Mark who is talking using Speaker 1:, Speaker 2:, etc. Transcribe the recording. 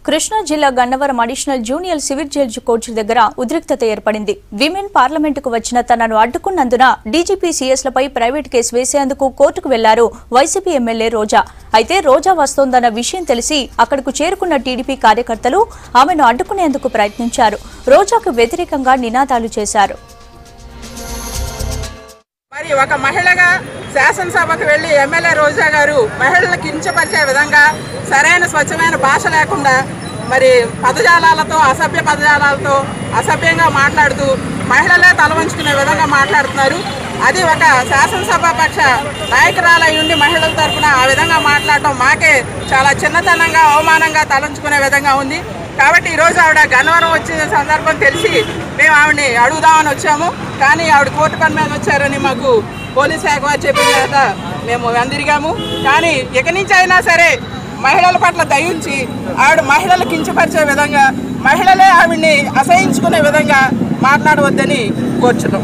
Speaker 1: కృష్ణా జిల్లా Gannavaram additional junior civil judge court దగ్గర ఉద్రిక్తత ఏర్పడింది. విమెన్ పార్లమెంటుకు వచ్చిన తనను అడ్డుకున్నందున డీజీపీ సీఎస్లపై ప్రైవేట్ కేసు వేసేందుకు కోర్టుకు వెళ్లారు వైసీపీ ఎమ్మెల్యే రోజా. అయితే రోజా వస్తోందన్న విషయం తెలిసి అక్కడకు చేరుకున్న టీడీపీ కార్యకర్తలు ఆమెను అడ్డుకునేందుకు ప్రయత్నించారు. రోజాకు వ్యతిరేకంగా నినాదాలు చేశారు.
Speaker 2: మరి ఒక మహిళగా శాసనసభకు వెళ్లి ఎమ్మెల్యే రోజా గారు మహిళలను కించపరిచే విధంగా సరైన స్వచ్ఛమైన భాష లేకుండా మరి పదజాలాలతో అసభ్య పదజాలాలతో అసభ్యంగా మాట్లాడుతూ మహిళలే తలవంచుకునే విధంగా మాట్లాడుతున్నారు. అది ఒక శాసనసభాపక్ష నాయకురాలై ఉండి మహిళల తరఫున ఆ విధంగా మాట్లాడటం మాకే చాలా చిన్నతనంగా అవమానంగా తలంచుకునే విధంగా ఉంది. కాబట్టి ఈరోజు ఆవిడ గన్నవరం వచ్చిన సందర్భం తెలిసి మేము ఆవిడని అడుగుదామని వచ్చాము. కానీ ఆవిడ కోర్టు పని మీద వచ్చారని మాకు పోలీస్ శాఖ వారు చెప్పిన తర్వాత మేము అందరిగాము. కానీ ఇక నుంచి అయినా సరే మహిళల పట్ల దయించి ఆవిడ మహిళలు కించపరిచే విధంగా మహిళలే ఆవిడ్ని అసహించుకునే విధంగా మాట్లాడవద్దని కోరుచున్నాం.